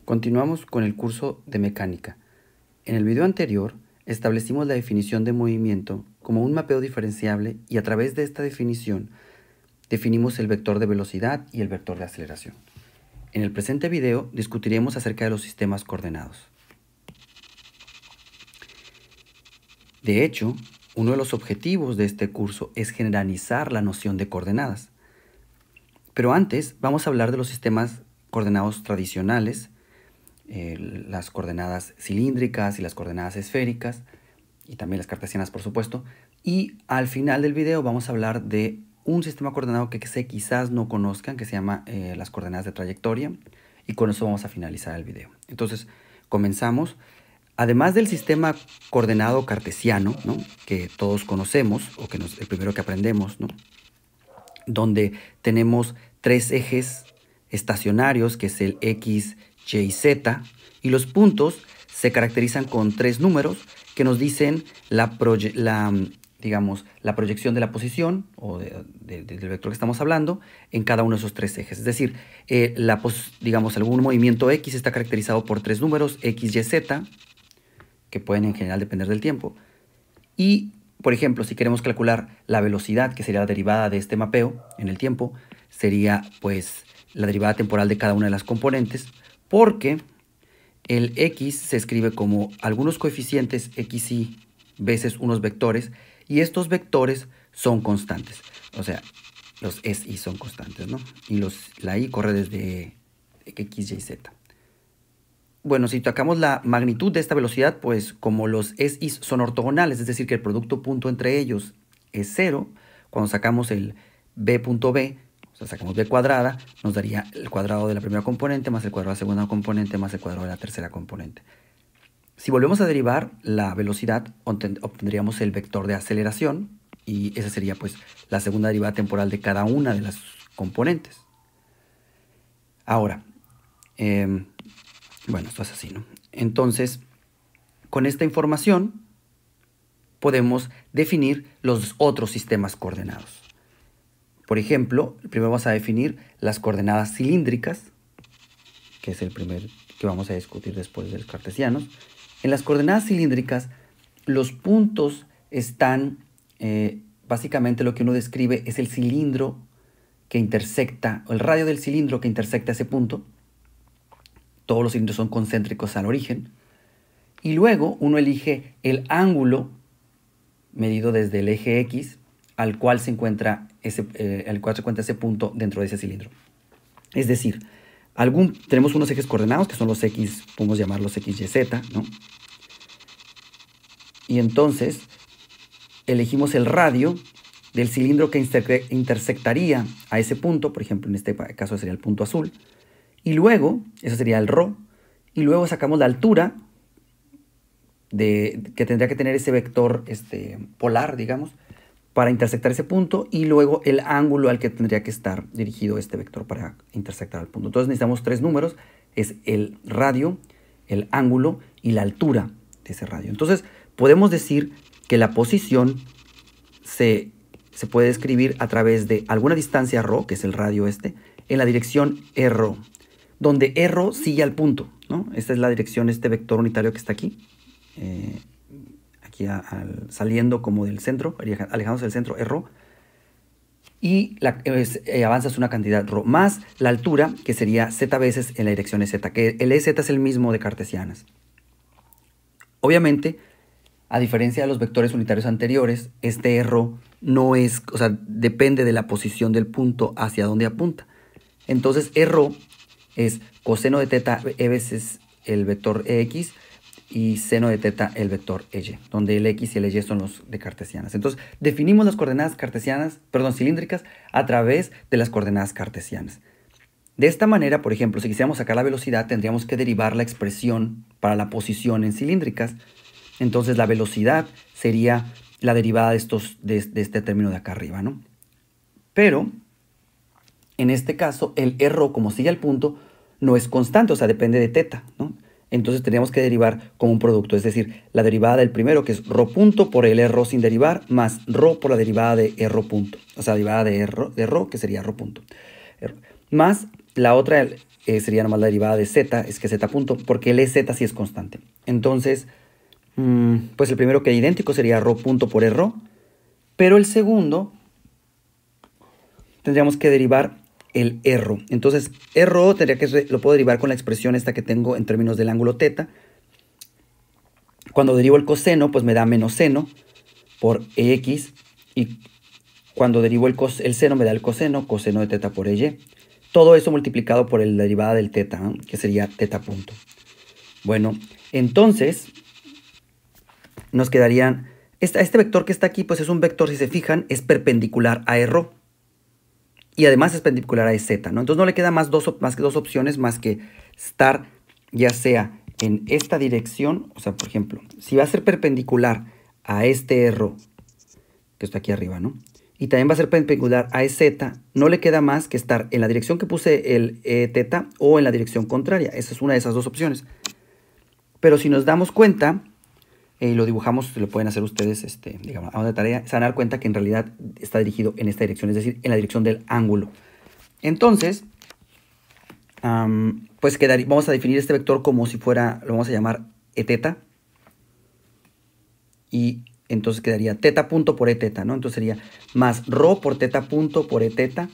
Continuamos con el curso de mecánica. En el video anterior establecimos la definición de movimiento como un mapeo diferenciable y a través de esta definición definimos el vector de velocidad y el vector de aceleración. En el presente video discutiremos acerca de los sistemas coordenados. De hecho, uno de los objetivos de este curso es generalizar la noción de coordenadas. Pero antes vamos a hablar de los sistemas coordenados tradicionales, las coordenadas cilíndricas y las coordenadas esféricas, y también las cartesianas, por supuesto. Y al final del video vamos a hablar de un sistema coordenado que quizás no conozcan, que se llama las coordenadas de trayectoria, y con eso vamos a finalizar el video. Entonces, comenzamos. Además del sistema coordenado cartesiano, ¿no?, que todos conocemos, o que el primero que aprendemos, ¿no?, donde tenemos tres ejes estacionarios, que es el X, Y y Z, y los puntos se caracterizan con tres números que nos dicen la proyección de la posición o del vector que estamos hablando en cada uno de esos tres ejes. Es decir, algún movimiento X está caracterizado por tres números, X, Y, Z, que pueden en general depender del tiempo. Y, por ejemplo, si queremos calcular la velocidad, que sería la derivada de este mapeo en el tiempo, sería pues la derivada temporal de cada una de las componentes, porque el X se escribe como algunos coeficientes XY veces unos vectores, y estos vectores son constantes. O sea, los SY son constantes, ¿no? Y la Y corre desde X, Y, Z. Bueno, si sacamos la magnitud de esta velocidad, pues como los SY son ortogonales, es decir, que el producto punto entre ellos es 0, cuando sacamos el B punto B, o sea, sacamos B cuadrada, nos daría el cuadrado de la primera componente más el cuadrado de la segunda componente más el cuadrado de la tercera componente. Si volvemos a derivar la velocidad, obtendríamos el vector de aceleración, y esa sería pues la segunda derivada temporal de cada una de las componentes. Ahora, bueno, esto es así, ¿no? Entonces, con esta información podemos definir los otros sistemas coordenados. Por ejemplo, primero vamos a definir las coordenadas cilíndricas, que es el primer que vamos a discutir después de los cartesianos. En las coordenadas cilíndricas, los puntos están, básicamente lo que uno describe es el cilindro que intersecta, o el radio del cilindro que intersecta ese punto. Todos los cilindros son concéntricos al origen. Y luego uno elige el ángulo medido desde el eje X al cual se encuentra ese punto dentro de ese cilindro. Es decir, tenemos unos ejes coordenados que son los X, podemos llamarlos X, Y, Z, ¿no? Y entonces elegimos el radio del cilindro que intersectaría a ese punto, por ejemplo, en este caso sería el punto azul. Y luego, eso sería el ρ, y luego sacamos la altura que tendría que tener ese vector polar, digamos, para intersectar ese punto, y luego el ángulo al que tendría que estar dirigido este vector para intersectar al punto. Entonces necesitamos tres números, es el radio, el ángulo y la altura de ese radio. Entonces podemos decir que la posición se puede escribir a través de alguna distancia ρ, que es el radio en la dirección r, donde r sigue al punto, ¿no? Esta es la dirección, este vector unitario que está aquí, saliendo como del centro, alejándose del centro, r, y avanzas una cantidad ρ, más la altura, que sería z veces en la dirección z, que el EZ es el mismo de cartesianas. Obviamente, a diferencia de los vectores unitarios anteriores, este r no es, o sea, depende de la posición del punto hacia donde apunta. Entonces, r es coseno de teta veces el vector EX y seno de teta el vector EY, donde el X y el Y son los de cartesianas. Entonces, definimos las coordenadas cilíndricas a través de las coordenadas cartesianas. De esta manera, por ejemplo, si quisiéramos sacar la velocidad, tendríamos que derivar la expresión para la posición en cilíndricas. Entonces, la velocidad sería la derivada de este término de acá arriba, ¿no? Pero, en este caso, el r, como sigue al punto, no es constante, o sea, depende de teta, ¿no? Entonces tendríamos que derivar como un producto, es decir, la derivada del primero, que es ρ punto por el r sin derivar, más ρ por la derivada de r punto, o sea, la derivada de r, que sería ρ punto, más la otra, sería nomás la derivada de z, es que z punto, porque el EZ sí es constante. Entonces, pues el primero que es idéntico sería ρ punto por ρ, pero el segundo tendríamos que derivar el ρ. Entonces, ρ lo puedo derivar con la expresión esta que tengo en términos del ángulo θ. Cuando derivo el coseno, pues me da menos seno por EX, y cuando derivo el seno me da el coseno de θ por EY. Todo eso multiplicado por la derivada del θ, ¿no? Que sería θ punto. Bueno, entonces nos quedarían... Este vector que está aquí, pues es un vector, si se fijan, es perpendicular a ρ. Y además es perpendicular a EZ, ¿no? Entonces no le queda más que dos opciones más que estar ya sea en esta dirección, o sea, por ejemplo, si va a ser perpendicular a este ρ, que está aquí arriba, ¿no? Y también va a ser perpendicular a EZ, no le queda más que estar en la dirección que puse el θ o en la dirección contraria. Esa es una de esas dos opciones. Pero si nos damos cuenta, y lo dibujamos, lo pueden hacer ustedes, digamos, a una tarea, se van a dar cuenta que en realidad está dirigido en esta dirección, es decir, en la dirección del ángulo. Entonces, pues vamos a definir este vector como si fuera, lo vamos a llamar Eθ, y entonces quedaría θ punto por Eθ, ¿no? Entonces sería más ρ por θ punto por Eθ,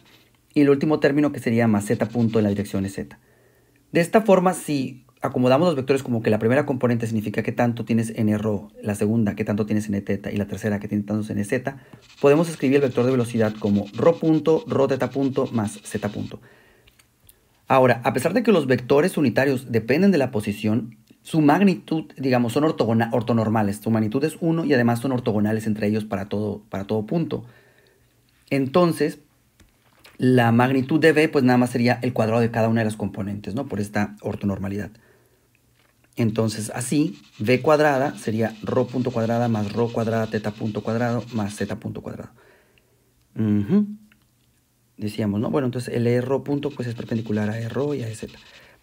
y el último término que sería más z punto en la dirección EZ. De esta forma, si acomodamos los vectores como que la primera componente significa que tanto tienes en ρ, la segunda que tanto tienes en Eθ y la tercera que tiene tanto en EZ, podemos escribir el vector de velocidad como ρ punto, ρθ punto más z punto. Ahora, a pesar de que los vectores unitarios dependen de la posición, su magnitud, digamos, son ortonormales. Su magnitud es 1 y además son ortogonales entre ellos para todo punto. Entonces, la magnitud de v, pues nada más sería el cuadrado de cada una de las componentes, ¿no? Por esta ortonormalidad. Entonces, así, v cuadrada sería ρ punto cuadrada más ρ cuadrada θ punto cuadrado más z punto cuadrado. Decíamos, ¿no? Bueno, entonces el ρ punto pues es perpendicular a ρ y a z.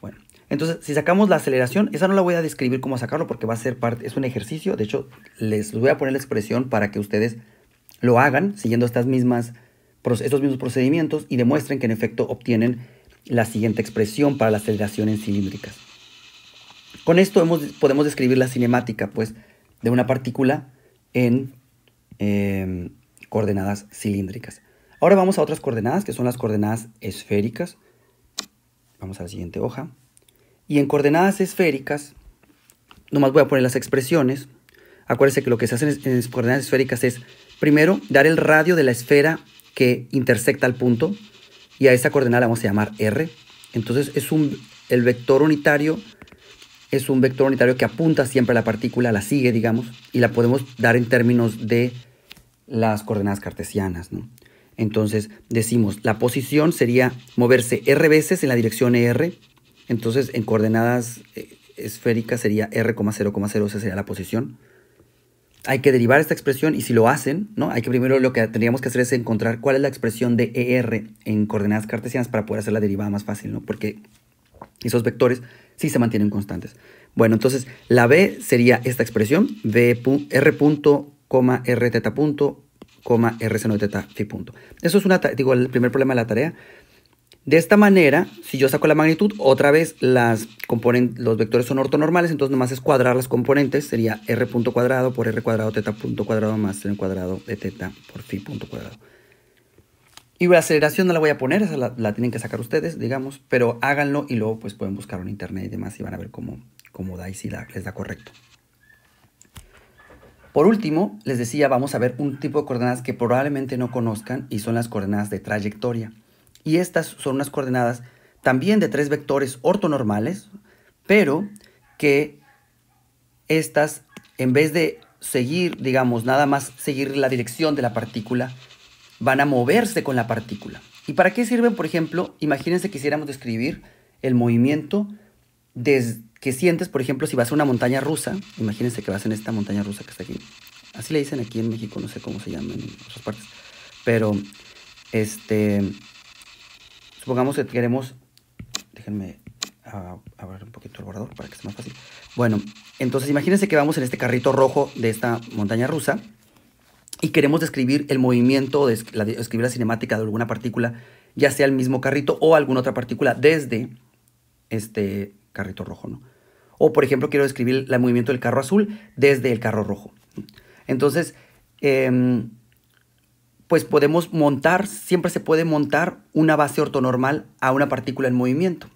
Bueno, entonces si sacamos la aceleración, esa no la voy a describir cómo sacarlo porque va a ser parte, es un ejercicio. De hecho, les voy a poner la expresión para que ustedes lo hagan siguiendo estos mismos procedimientos y demuestren que en efecto obtienen la siguiente expresión para la aceleración en cilíndricas. Con esto podemos describir la cinemática pues, de una partícula en coordenadas cilíndricas. Ahora vamos a otras coordenadas, que son las coordenadas esféricas. Vamos a la siguiente hoja. Y en coordenadas esféricas, nomás voy a poner las expresiones. Acuérdense que lo que se hace en coordenadas esféricas es, primero, dar el radio de la esfera que intersecta al punto. Y a esa coordenada la vamos a llamar R. Entonces, el vector unitario es un vector unitario que apunta siempre a la partícula, la sigue, digamos, y la podemos dar en términos de las coordenadas cartesianas, ¿no? Entonces decimos, la posición sería moverse r veces en la dirección ER. Entonces en coordenadas esféricas sería r,0,0, esa sería la posición. Hay que derivar esta expresión y si lo hacen, ¿no? Primero lo que tendríamos que hacer es encontrar cuál es la expresión de ER en coordenadas cartesianas para poder hacer la derivada más fácil, ¿no? Porque esos vectores sí se mantienen constantes. Bueno, entonces la B sería esta expresión, r punto, r θ punto, r seno de θ phi punto. Eso es el primer problema de la tarea. De esta manera, si yo saco la magnitud, otra vez los vectores son ortonormales, entonces nomás es cuadrar las componentes, sería r punto cuadrado por r cuadrado θ punto cuadrado más seno cuadrado de θ por phi punto cuadrado. Y la aceleración no la voy a poner, esa la tienen que sacar ustedes, digamos, pero háganlo y luego pues pueden buscarlo en internet y demás y van a ver cómo da y si les da correcto. Por último, les decía, vamos a ver un tipo de coordenadas que probablemente no conozcan y son las coordenadas de trayectoria. Y estas son unas coordenadas también de tres vectores ortonormales, pero que estas, en vez de seguir, digamos, nada más seguir la dirección de la partícula, van a moverse con la partícula. ¿Y para qué sirven? Por ejemplo, imagínense que quisiéramos describir el movimiento que sientes, por ejemplo, si vas a una montaña rusa. Imagínense que vas en esta montaña rusa que está aquí. Así le dicen aquí en México, no sé cómo se llama en otras partes. Pero, supongamos que queremos... Déjenme abrir un poquito el borrador para que sea más fácil. Bueno, entonces imagínense que vamos en este carrito rojo de esta montaña rusa y queremos describir el movimiento, describir la cinemática de alguna partícula, ya sea el mismo carrito o alguna otra partícula desde este carrito rojo, ¿no? O, por ejemplo, quiero describir el movimiento del carro azul desde el carro rojo. Entonces, pues podemos montar, siempre se puede montar una base ortonormal a una partícula en movimiento.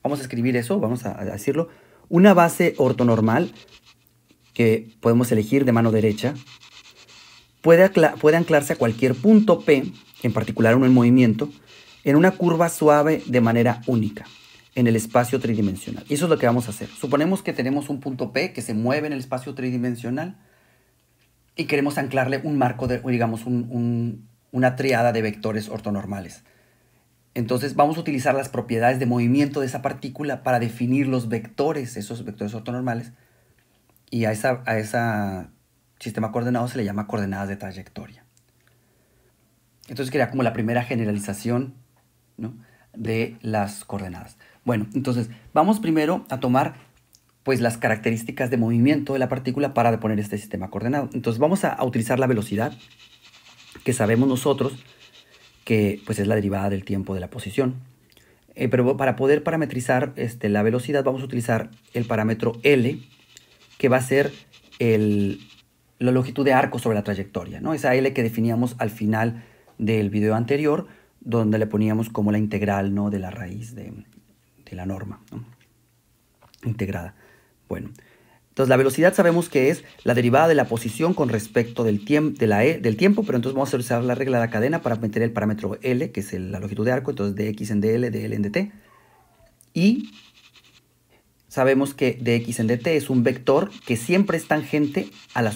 Vamos a escribir eso, vamos a decirlo. Una base ortonormal que podemos elegir de mano derecha puede anclarse a cualquier punto P, en particular uno en movimiento, en una curva suave de manera única en el espacio tridimensional. Y eso es lo que vamos a hacer. Suponemos que tenemos un punto P que se mueve en el espacio tridimensional y queremos anclarle un marco, digamos, una triada de vectores ortonormales. Entonces vamos a utilizar las propiedades de movimiento de esa partícula para definir los vectores, esos vectores ortonormales. Y a ese sistema coordenado se le llama coordenadas de trayectoria. Entonces quería como la primera generalización, ¿no?, de las coordenadas. Bueno, entonces vamos primero a tomar pues las características de movimiento de la partícula para poner este sistema coordenado. Entonces vamos a utilizar la velocidad, que sabemos nosotros que pues es la derivada del tiempo de la posición. Pero para poder parametrizar la velocidad vamos a utilizar el parámetro L, que va a ser la longitud de arco sobre la trayectoria, ¿no? Esa L que definíamos al final del video anterior, donde le poníamos como la integral, ¿no?, de la raíz de la norma, ¿no?, integrada. Bueno, entonces la velocidad sabemos que es la derivada de la posición con respecto del tiempo, pero entonces vamos a usar la regla de la cadena para meter el parámetro L, que es la longitud de arco, entonces dx en dl, dl en dt. Y sabemos que dx en dt es un vector que siempre es tangente a la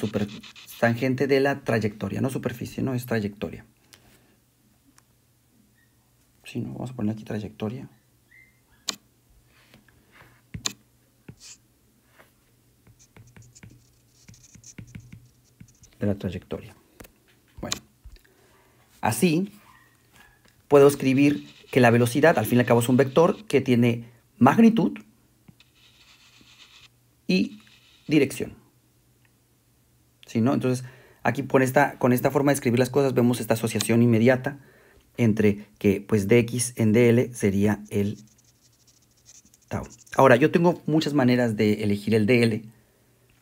tangente de la trayectoria, no superficie, no es trayectoria. Sí, no, vamos a poner aquí trayectoria. De la trayectoria. Bueno, así puedo escribir que la velocidad al fin y al cabo es un vector que tiene magnitud y dirección. ¿Sí, no? Entonces aquí con esta forma de escribir las cosas vemos esta asociación inmediata entre que pues dx en dl sería el tau. Ahora, yo tengo muchas maneras de elegir el dl,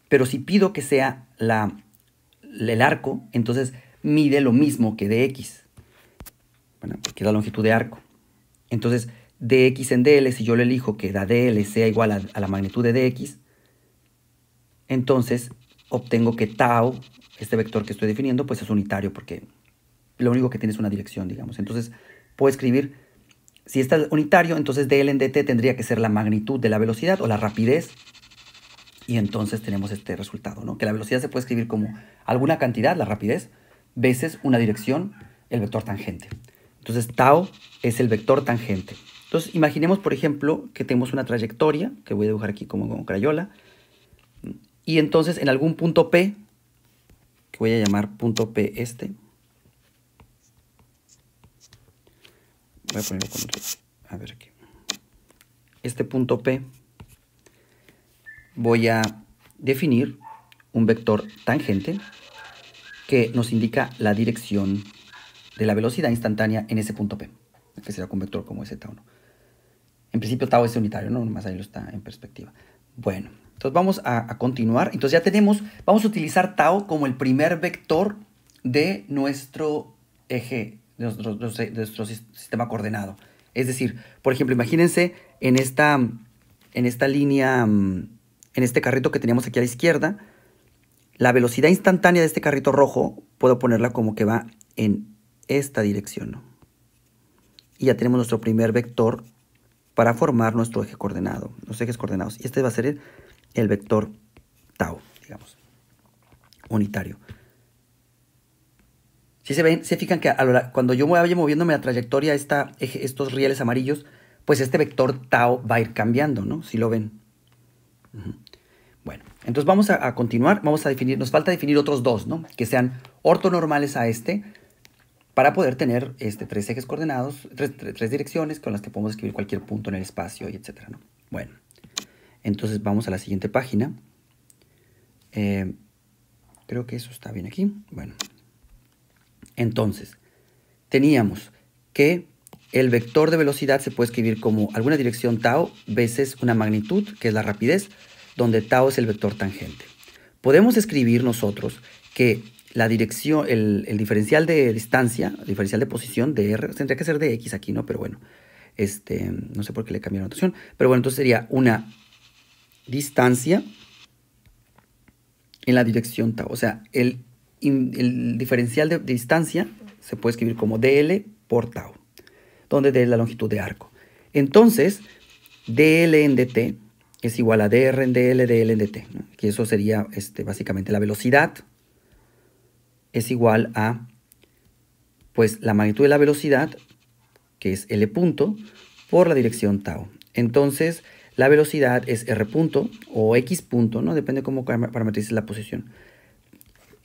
pero si pido que sea el arco, entonces mide lo mismo que dx, bueno, porque es la longitud de arco. Entonces dx en dl, si yo le elijo que la dl sea igual a la magnitud de dx, entonces obtengo que tau, este vector que estoy definiendo, pues es unitario, porque lo único que tiene es una dirección, digamos. Entonces puedo escribir, si está unitario, entonces dl en dt tendría que ser la magnitud de la velocidad o la rapidez. Y entonces tenemos este resultado, ¿no? Que la velocidad se puede escribir como alguna cantidad, la rapidez, veces una dirección, el vector tangente. Entonces tau es el vector tangente. Entonces imaginemos, por ejemplo, que tenemos una trayectoria, que voy a dibujar aquí como crayola, y entonces en algún punto P, que voy a llamar punto P voy a ponerlo con otro, a ver aquí. Este punto P, voy a definir un vector tangente que nos indica la dirección de la velocidad instantánea en ese punto P, que será un vector como ese tau, ¿no? En principio tau es unitario, ¿no? Más ahí lo está en perspectiva. Bueno, entonces vamos a continuar. Entonces ya tenemos, vamos a utilizar tau como el primer vector de nuestro eje, de nuestro sistema coordenado. Es decir, por ejemplo, imagínense en esta línea, en este carrito que teníamos aquí a la izquierda, la velocidad instantánea de este carrito rojo, puedo ponerla como que va en esta dirección, ¿no? Y ya tenemos nuestro primer vector para formar nuestro eje coordenado, los ejes coordenados. Y este va a ser el vector tau, digamos, unitario. Si se fijan que cuando yo vaya moviéndome la trayectoria, estos rieles amarillos, pues este vector tau va a ir cambiando, ¿no? Si lo ven. Bueno, entonces vamos a continuar. Vamos a definir, nos falta definir otros dos, ¿no? Que sean ortonormales a para poder tener tres ejes coordenados, tres direcciones con las que podemos escribir cualquier punto en el espacio, y etcétera, ¿no? Bueno, entonces vamos a la siguiente página. Creo que eso está bien aquí. Bueno, entonces teníamos que el vector de velocidad se puede escribir como alguna dirección tau veces una magnitud, que es la rapidez, donde tau es el vector tangente. Podemos escribir nosotros que la dirección, el diferencial de distancia, el diferencial de posición de r, tendría que ser de x aquí, ¿no? Pero bueno, no sé por qué le cambié la notación, pero bueno, entonces sería una distancia en la dirección tau. O sea, el diferencial de distancia se puede escribir como dl por tau, donde d es la longitud de arco. Entonces, dl en dt es igual a dr en dl, dl en dt, ¿no? Que eso sería básicamente la velocidad es igual a pues la magnitud de la velocidad, que es l punto, por la dirección tau. Entonces, la velocidad es r punto o x punto, ¿no? Depende cómo parametrices la posición.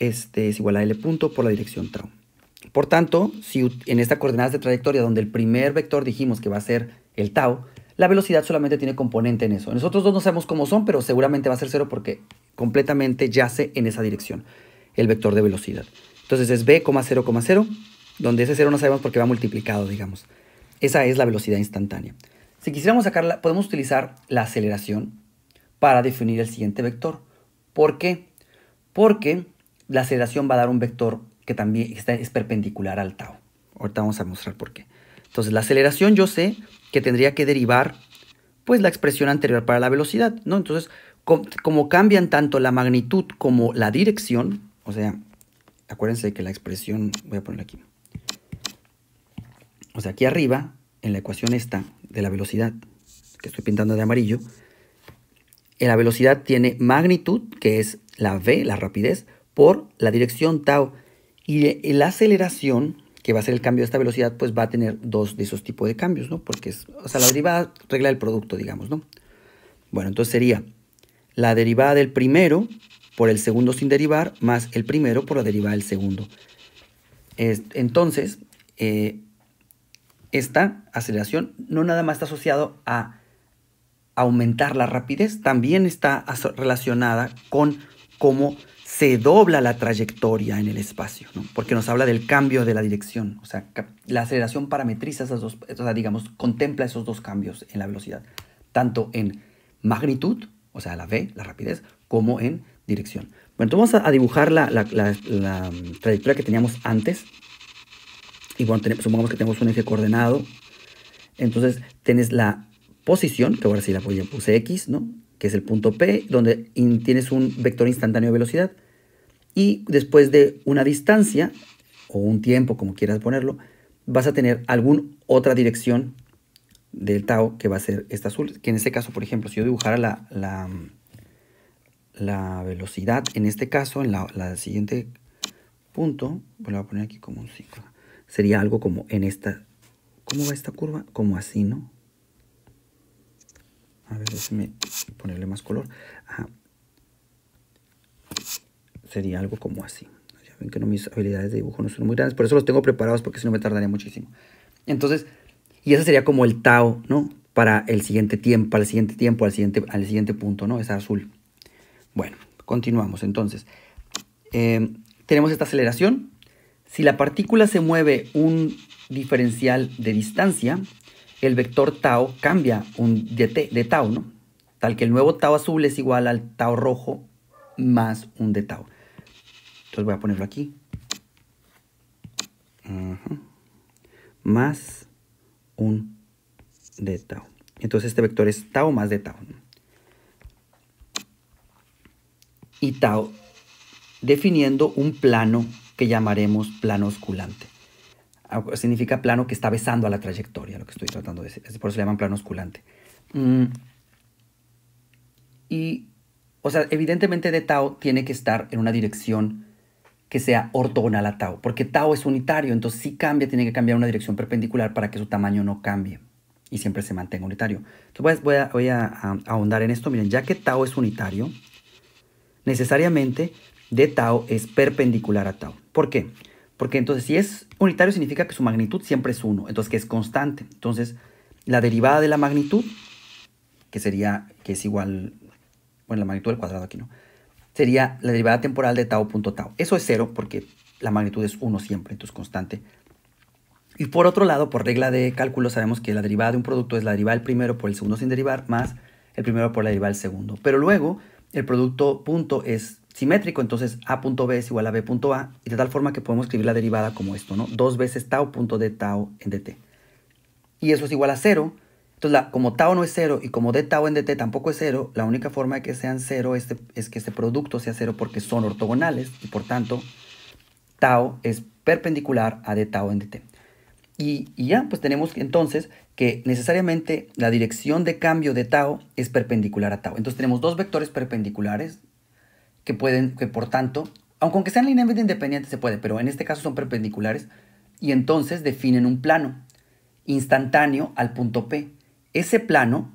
Es igual a l punto por la dirección tau. Por tanto, si en esta coordenada de trayectoria, donde el primer vector dijimos que va a ser el tau, la velocidad solamente tiene componente en eso. Nosotros dos no sabemos cómo son, pero seguramente va a ser 0 porque completamente yace en esa dirección el vector de velocidad. Entonces es b, 0,0, donde ese 0 no sabemos porque va multiplicado, digamos. Esa es la velocidad instantánea. Si quisiéramos sacarla, podemos utilizar la aceleración para definir el siguiente vector. ¿Por qué? Porque la aceleración va a dar un vector que también es perpendicular al tau. Ahorita vamos a mostrar por qué. Entonces, la aceleración yo sé que tendría que derivar pues la expresión anterior para la velocidad, ¿no? Entonces, como cambian tanto la magnitud como la dirección, o sea, acuérdense que la expresión, voy a ponerla aquí. O sea, aquí arriba, en la ecuación esta de la velocidad, que estoy pintando de amarillo, la velocidad tiene magnitud, que es la v, la rapidez, por la dirección tau. Y la aceleración, que va a ser el cambio de esta velocidad, pues va a tener dos de esos tipos de cambios, ¿no? Porque o sea, la derivada regla el producto, digamos, ¿no? Bueno, entonces sería la derivada del primero por el segundo sin derivar, más el primero por la derivada del segundo. Entonces, esta aceleración no nada más está asociado a aumentar la rapidez, también está relacionada con cómo se dobla la trayectoria en el espacio, ¿no? Porque nos habla del cambio de la dirección. O sea, la aceleración parametriza esas dos, o sea, digamos, contempla esos dos cambios en la velocidad, tanto en magnitud, o sea, la v, la rapidez, como en dirección. Bueno, entonces vamos a dibujar la trayectoria que teníamos antes. Y bueno, supongamos que tenemos un eje coordenado. Entonces, tienes la posición, que ahora sí la puse x, ¿no? Que es el punto P, donde tienes un vector instantáneo de velocidad. Y después de una distancia, o un tiempo, como quieras ponerlo, vas a tener alguna otra dirección del tau, que va a ser esta azul. Que en este caso, por ejemplo, si yo dibujara la velocidad, en este caso, en la siguiente punto, pues lo voy a poner aquí como un 5. Sería algo como en esta. ¿Cómo va esta curva? Como así, ¿no? A ver, déjame ponerle más color. Ajá. Sería algo como así. Ya ven que no, mis habilidades de dibujo no son muy grandes, por eso los tengo preparados, porque si no me tardaría muchísimo. Entonces, y ese sería como el tau, ¿no? Para el siguiente tiempo, al siguiente punto, ¿no? Es azul. Bueno, continuamos. Entonces, tenemos esta aceleración. Si la partícula se mueve un diferencial de distancia, el vector tau cambia de tau, ¿no? Tal que el nuevo tau azul es igual al tau rojo más un de tau. Entonces voy a ponerlo aquí. Más un de tau. Entonces este vector es tau más de tau, ¿no? Y tau definiendo un plano que llamaremos plano osculante. Significa plano que está besando a la trayectoria, lo que estoy tratando de decir. Por eso le llaman plano osculante. Y, o sea, evidentemente de tau tiene que estar en una dirección que sea ortogonal a tau, porque tau es unitario, entonces si cambia, tiene que cambiar una dirección perpendicular para que su tamaño no cambie y siempre se mantenga unitario. Entonces voy a ahondar en esto. Miren, ya que tau es unitario, necesariamente de tau es perpendicular a tau. ¿Por qué? Porque entonces si es unitario significa que su magnitud siempre es 1, entonces que es constante. Entonces la derivada de la magnitud, que es igual, bueno, la magnitud al cuadrado aquí, ¿no? Sería la derivada temporal de tau punto tau. Eso es 0 porque la magnitud es 1 siempre, entonces constante. Y por otro lado, por regla de cálculo, sabemos que la derivada de un producto es la derivada del primero por el segundo sin derivar más el primero por la derivada del segundo. Pero luego el producto punto es simétrico, entonces a punto b es igual a b punto a, y de tal forma que podemos escribir la derivada como esto, ¿no? 2 veces tau punto de tau en dt. Y eso es igual a 0. Entonces, como tau no es 0 y como d tau en dt tampoco es 0, la única forma de que sean 0 es que este producto sea 0 porque son ortogonales y por tanto tau es perpendicular a d tau en dt. Y ya, pues tenemos entonces que necesariamente la dirección de cambio de tau es perpendicular a tau. Entonces tenemos dos vectores perpendiculares que por tanto, aunque sean linealmente independientes se puede, pero en este caso son perpendiculares y entonces definen un plano instantáneo al punto P. Ese plano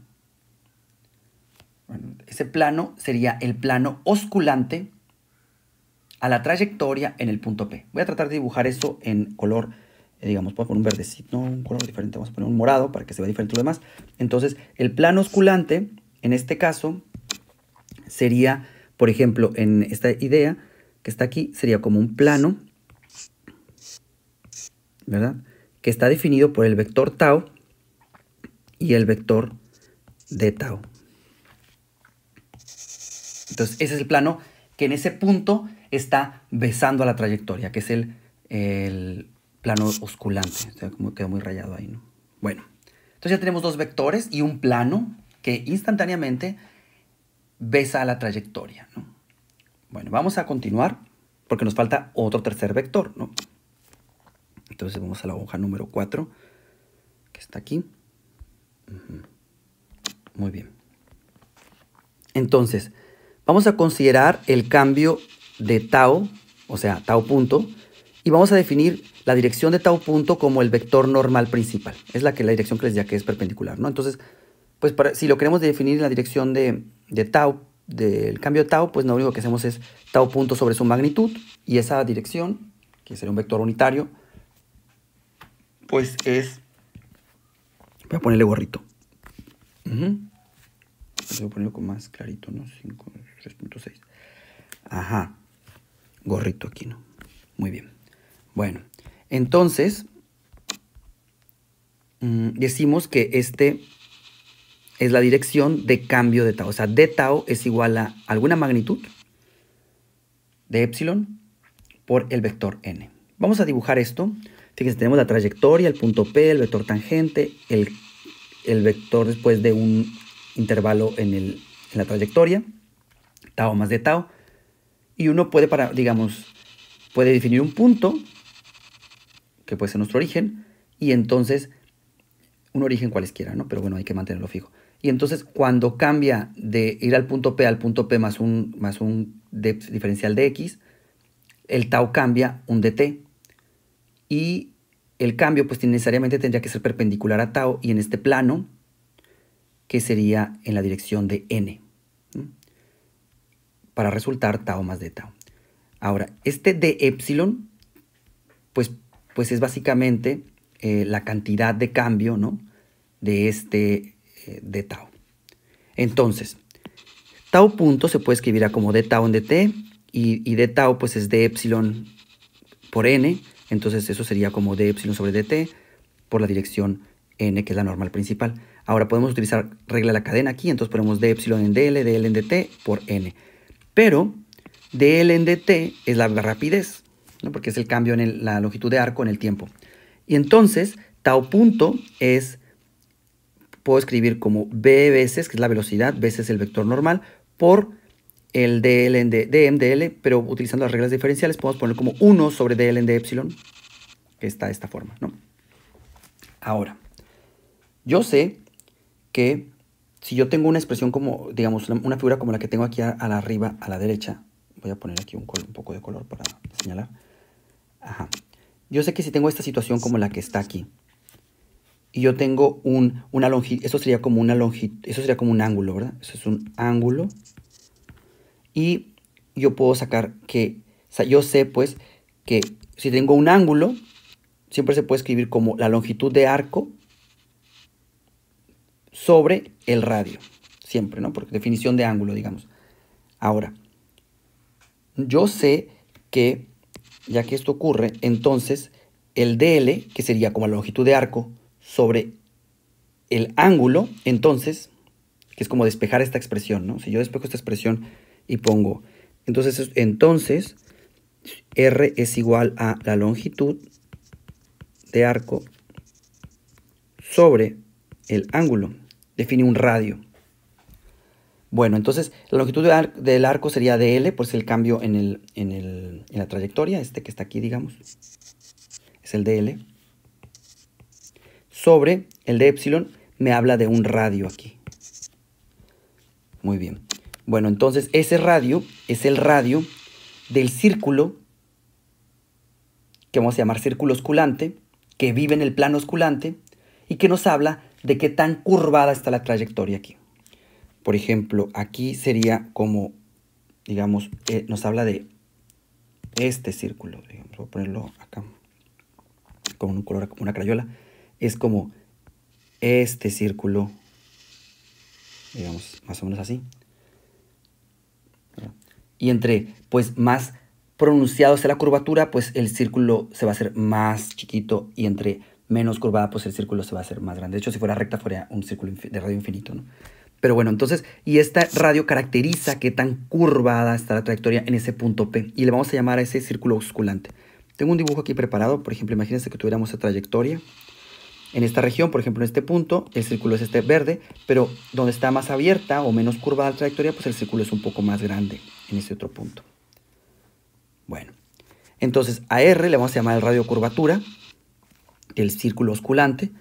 sería el plano osculante a la trayectoria en el punto P. Voy a tratar de dibujar eso en color, digamos, puedo poner un verdecito, un color diferente, vamos a poner un morado para que se vea diferente a lo demás. Entonces, el plano osculante, en este caso, sería, por ejemplo, en esta idea que está aquí, sería como un plano, ¿verdad? Que está definido por el vector tau y el vector de tau. Entonces, ese es el plano que en ese punto está besando a la trayectoria, que es el plano osculante. O sea, como quedó muy rayado ahí, ¿no? Bueno, entonces ya tenemos dos vectores y un plano que instantáneamente besa a la trayectoria, ¿no? Bueno, vamos a continuar porque nos falta otro tercer vector, ¿no? Entonces vamos a la hoja número 4, que está aquí. Muy bien. Entonces, vamos a considerar el cambio de tau, o sea, tau punto, y vamos a definir la dirección de tau punto como el vector normal principal. Es la dirección que les decía que es perpendicular, ¿no? Entonces, pues si lo queremos definir en la dirección de tau, del cambio de tau, pues lo único que hacemos es tau punto sobre su magnitud, y esa dirección, que sería un vector unitario, pues es... Voy a ponerle gorrito. Voy a ponerlo con más clarito, ¿no? 3.6. Ajá. Gorrito aquí, ¿no? Muy bien. Bueno, entonces decimos que este es la dirección de cambio de tau. O sea, d tau es igual a alguna magnitud de epsilon por el vector n. Vamos a dibujar esto. Fíjense, tenemos la trayectoria, el punto P, el vector tangente, el vector después de un intervalo en la trayectoria, tau más d tau. Y uno puede, puede definir un punto, que puede ser nuestro origen, y entonces, un origen cualesquiera, ¿no? Pero bueno, hay que mantenerlo fijo. Y entonces, cuando cambia de ir al punto P más un diferencial de x, el tau cambia un dt. Y el cambio, pues necesariamente tendría que ser perpendicular a tau, y en este plano, que sería en la dirección de n, ¿sí? Para resultar tau más d tau. Ahora, este de epsilon, pues es básicamente la cantidad de cambio, ¿no? De este d tau. Entonces, tau punto se puede escribir como d tau en dt, y d tau pues es d epsilon por n, entonces eso sería como d epsilon sobre dt por la dirección n, que es la normal principal. Ahora podemos utilizar regla de la cadena aquí, entonces ponemos d epsilon en dl, dl en dt por n. Pero dl en dt es la rapidez, ¿no? Porque es el cambio en la longitud de arco en el tiempo. Y entonces tau punto puedo escribir como b veces, que es la velocidad, veces el vector normal, por el dl en dm dl, pero utilizando las reglas diferenciales podemos poner como 1 sobre dl en d epsilon, que está de esta forma, ¿no? Ahora, yo sé que si yo tengo una expresión como, digamos, una figura como la que tengo aquí a la arriba, a la derecha, voy a poner aquí un poco de color para señalar. Ajá. Yo sé que si tengo esta situación como la que está aquí, y yo tengo una longitud, eso sería como una longitud, eso sería como un ángulo, ¿verdad? Eso es un ángulo. Y yo puedo sacar que, o sea, yo sé pues que si tengo un ángulo, siempre se puede escribir como la longitud de arco sobre el radio, siempre, ¿no? Por definición de ángulo, digamos. Ahora, yo sé que, ya que esto ocurre, entonces el dl, que sería como la longitud de arco, sobre el ángulo, entonces, que es como despejar esta expresión, ¿no? Si yo despejo esta expresión y pongo, entonces R es igual a la longitud de arco sobre el ángulo. Define un radio. Bueno, entonces la longitud del arco sería dl, pues el cambio en la trayectoria, este que está aquí, digamos, es el dl. Sobre el de epsilon me habla de un radio aquí. Muy bien. Bueno, entonces ese radio es el radio del círculo, que vamos a llamar círculo osculante, que vive en el plano osculante y que nos habla de qué tan curvada está la trayectoria aquí. Por ejemplo, aquí sería como, digamos, nos habla de este círculo. Digamos, voy a ponerlo acá con un color, como una crayola. Es como este círculo, digamos, más o menos así. Y entre, pues, más pronunciado sea la curvatura, pues el círculo se va a hacer más chiquito, y entre menos curvada, pues el círculo se va a hacer más grande. De hecho, si fuera recta, fuera un círculo de radio infinito, ¿no? Pero bueno, entonces, y esta radio caracteriza qué tan curvada está la trayectoria en ese punto P, y le vamos a llamar a ese círculo osculante. Tengo un dibujo aquí preparado. Por ejemplo, imagínense que tuviéramos esa trayectoria en esta región. Por ejemplo, en este punto, el círculo es este verde, pero donde está más abierta o menos curvada la trayectoria, pues el círculo es un poco más grande en ese otro punto. Bueno, entonces a R le vamos a llamar el radio curvatura del círculo osculante,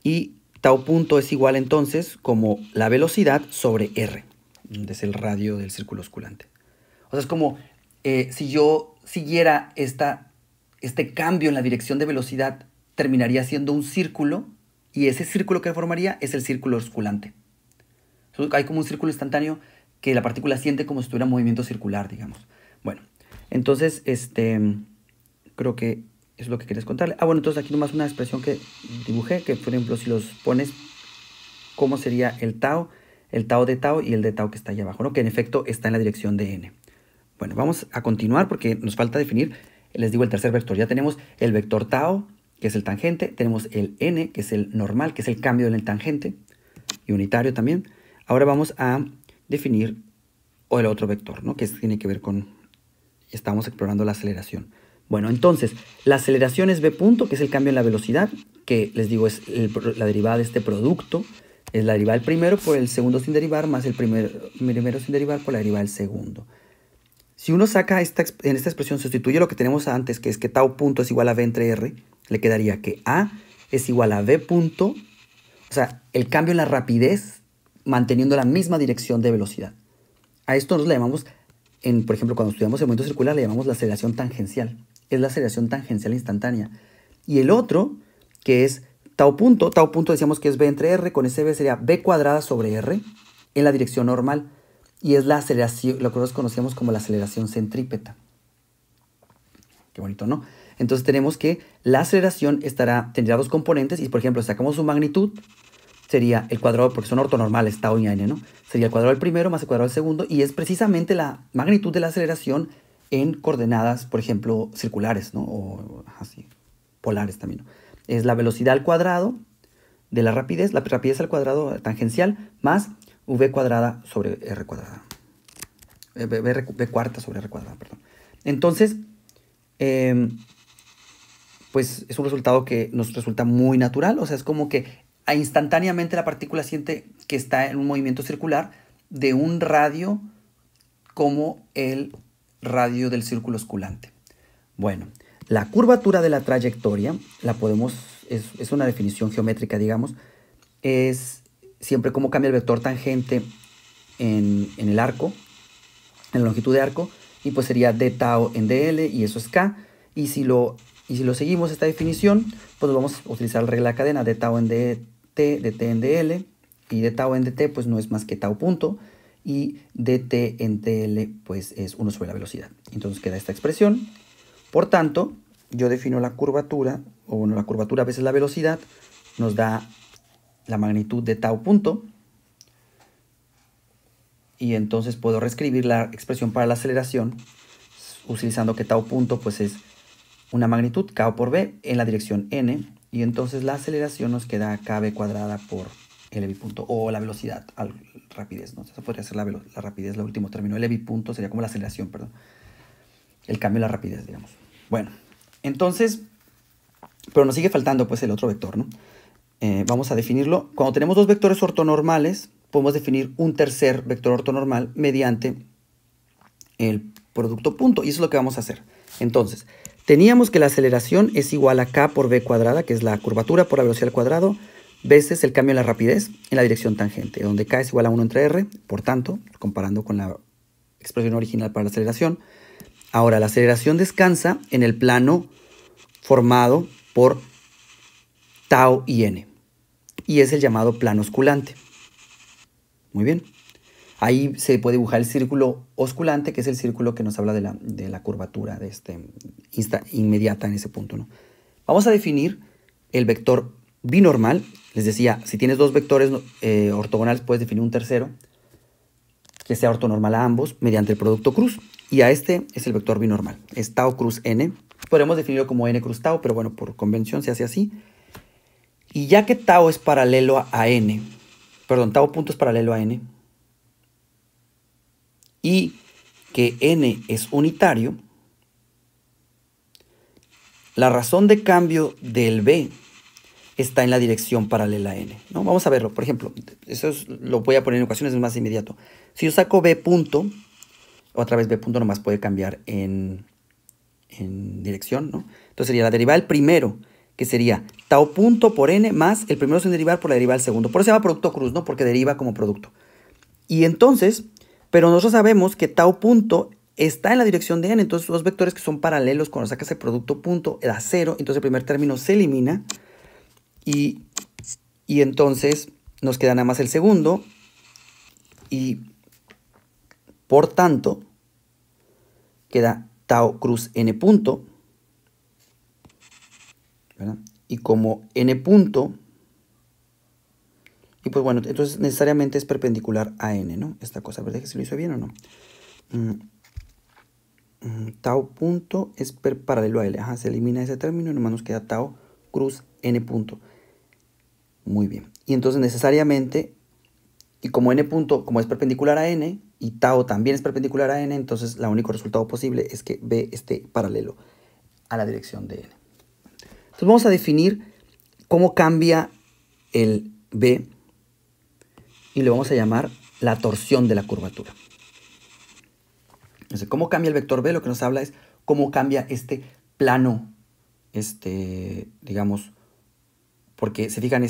y tau punto es igual entonces como la velocidad sobre R, donde es el radio del círculo osculante. O sea, es como si yo siguiera este cambio en la dirección de velocidad, terminaría siendo un círculo, y ese círculo que formaría es el círculo osculante. Entonces, hay como un círculo instantáneo que la partícula siente como si tuviera movimiento circular, digamos. Bueno, entonces, creo que es lo que querías contarle. Bueno, entonces aquí nomás una expresión que dibujé, que por ejemplo, si los pones, ¿cómo sería el tau de tau y el de tau que está allá abajo, ¿no? Que en efecto está en la dirección de n. Bueno, vamos a continuar porque nos falta definir, les digo, el tercer vector. Ya tenemos el vector tau, que es el tangente. Tenemos el n, que es el normal, que es el cambio en el tangente, y unitario también. Ahora vamos a definir el otro vector, ¿no? Que tiene que ver con, estamos explorando la aceleración. Bueno, entonces, la aceleración es v punto, que es el cambio en la velocidad, que les digo es la derivada de este producto. Es la derivada del primero por el segundo sin derivar, más el primero sin derivar por la derivada del segundo. Si uno saca en esta expresión, sustituye lo que tenemos antes, que es que tau punto es igual a v entre r, le quedaría que a es igual a v punto, o sea, el cambio en la rapidez manteniendo la misma dirección de velocidad. A esto nos le llamamos, por ejemplo, cuando estudiamos el movimiento circular, le llamamos la aceleración tangencial. Es la aceleración tangencial instantánea. Y el otro, que es tau punto decíamos que es v entre r, con ese v sería v cuadrada sobre r en la dirección normal. Y es la aceleración, lo que nosotros conocemos como la aceleración centrípeta. Qué bonito, ¿no? Entonces tenemos que la aceleración tendría dos componentes, y por ejemplo, si sacamos su magnitud, sería el cuadrado, porque son ortonormales, tau y n, ¿no? Sería el cuadrado del primero más el cuadrado del segundo, y es precisamente la magnitud de la aceleración en coordenadas, por ejemplo, circulares, ¿no? O así, polares también, ¿no? Es la velocidad al cuadrado de la rapidez al cuadrado tangencial, más v cuadrada sobre r cuadrada. V cuarta sobre r cuadrada, perdón. Entonces, pues es un resultado que nos resulta muy natural. O sea, es como que instantáneamente la partícula siente que está en un movimiento circular de un radio como el radio del círculo osculante. Bueno, la curvatura de la trayectoria es una definición geométrica, digamos, es siempre cómo cambia el vector tangente en el arco, en la longitud de arco, y pues sería d tau en dl, y eso es k. Y si lo seguimos esta definición, pues vamos a utilizar la regla de cadena, d tau en dt, dt en dl, y d tau en dt pues no es más que tau punto, y dt en dl pues es 1 sobre la velocidad. Entonces queda esta expresión. Por tanto, yo defino la curvatura, o bueno, la curvatura a veces la velocidad, nos da la magnitud de tau punto, y entonces puedo reescribir la expresión para la aceleración utilizando que tau punto pues es una magnitud, K por B, en la dirección n, y entonces la aceleración nos queda kb cuadrada por L punto, o la velocidad, rapidez, ¿no? Eso podría ser la rapidez, el último término. L punto sería como la aceleración, perdón. El cambio de la rapidez, digamos. Bueno, entonces, pero nos sigue faltando pues el otro vector, ¿no? Vamos a definirlo. Cuando tenemos dos vectores ortonormales, podemos definir un tercer vector ortonormal mediante el producto punto, y eso es lo que vamos a hacer. Entonces, teníamos que la aceleración es igual a k por b cuadrada, que es la curvatura por la velocidad al cuadrado, veces el cambio en la rapidez en la dirección tangente, donde k es igual a 1 entre r, por tanto, comparando con la expresión original para la aceleración. Ahora, la aceleración descansa en el plano formado por tau y n, y es el llamado plano osculante. Muy bien. Ahí se puede dibujar el círculo osculante, que es el círculo que nos habla de la curvatura inmediata en ese punto, ¿no? Vamos a definir el vector binormal. Les decía, si tienes dos vectores ortogonales, puedes definir un tercero que sea ortonormal a ambos mediante el producto cruz. Y a este es el vector binormal. Es tau cruz n. Podemos definirlo como n cruz tau, pero bueno, por convención se hace así. Y ya que tau es paralelo a n, perdón, tau punto es paralelo a n, y que n es unitario, la razón de cambio del b está en la dirección paralela a n, ¿no? Vamos a verlo, por ejemplo, lo voy a poner en ocasiones, es más inmediato. Si yo saco b punto, otra vez b punto nomás puede cambiar en dirección, ¿no? Entonces sería la derivada del primero, que sería tau punto por n más el primero sin derivar por la derivada del segundo. Por eso se llama producto cruz, ¿no? Porque deriva como producto. Y entonces, pero nosotros sabemos que tau punto está en la dirección de n, entonces dos vectores que son paralelos, cuando sacas el producto punto, da 0, entonces el primer término se elimina, y entonces nos queda nada más el segundo, y por tanto, queda tau cruz n punto, ¿verdad? Y como n punto, y pues bueno, entonces necesariamente es perpendicular a n, ¿no? Esta cosa, a ver, déjame si lo hice bien o no. Tau punto es paralelo a L. Ajá, se elimina ese término y nomás nos queda tau cruz n punto. Muy bien. Y entonces necesariamente, y como n punto, como es perpendicular a n, y tau también es perpendicular a n, entonces el único resultado posible es que b esté paralelo a la dirección de n. Entonces vamos a definir cómo cambia el b, y le vamos a llamar la torsión de la curvatura. Entonces, ¿cómo cambia el vector b? Lo que nos habla es cómo cambia este plano, digamos, porque se fijan,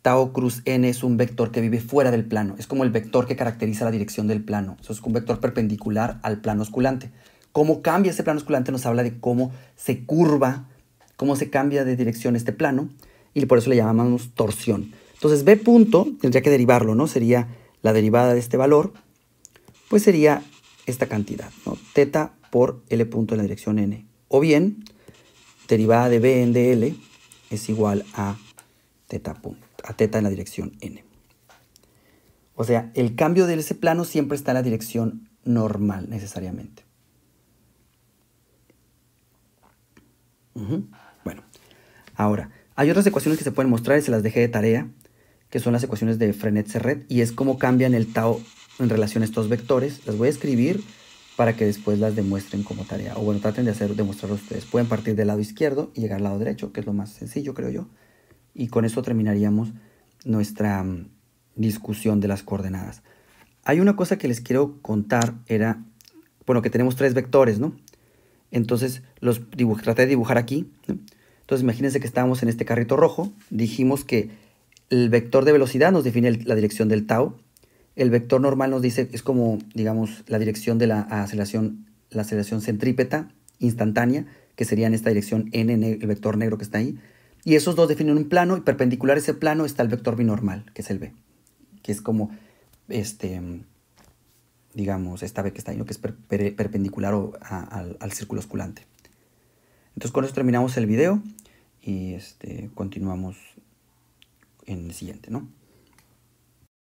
tau cruz n es un vector que vive fuera del plano. Es como el vector que caracteriza la dirección del plano. Eso es un vector perpendicular al plano osculante. Cómo cambia ese plano osculante nos habla de cómo se curva, cómo se cambia de dirección este plano, y por eso le llamamos torsión. Entonces b punto, tendría que derivarlo, ¿no? Sería la derivada de este valor, pues sería esta cantidad, ¿no? Teta por L punto en la dirección n. O bien, derivada de b en dl es igual a teta en la dirección n. O sea, el cambio de ese plano siempre está en la dirección normal, necesariamente. Bueno, ahora, hay otras ecuaciones que se pueden mostrar y se las dejé de tarea, que son las ecuaciones de Frenet-Serret, y es cómo cambian el tau en relación a estos vectores. Las voy a escribir para que después las demuestren como tarea. O bueno, traten de demostrarlo ustedes. Pueden partir del lado izquierdo y llegar al lado derecho, que es lo más sencillo, creo yo. Y con eso terminaríamos nuestra discusión de las coordenadas. Hay una cosa que les quiero contar, bueno, que tenemos tres vectores, ¿no? Entonces traté de dibujar aquí, ¿no? Entonces imagínense que estábamos en este carrito rojo. Dijimos que el vector de velocidad nos define la dirección del tau. El vector normal nos dice, es como, digamos, la dirección de la aceleración centrípeta instantánea, que sería en esta dirección n, el vector negro que está ahí. Y esos dos definen un plano, y perpendicular a ese plano está el vector binormal, que es el b, que es como, digamos, esta b que está ahí, ¿no? Que es perpendicular al círculo osculante. Entonces con eso terminamos el video y continuamos en el siguiente, ¿no?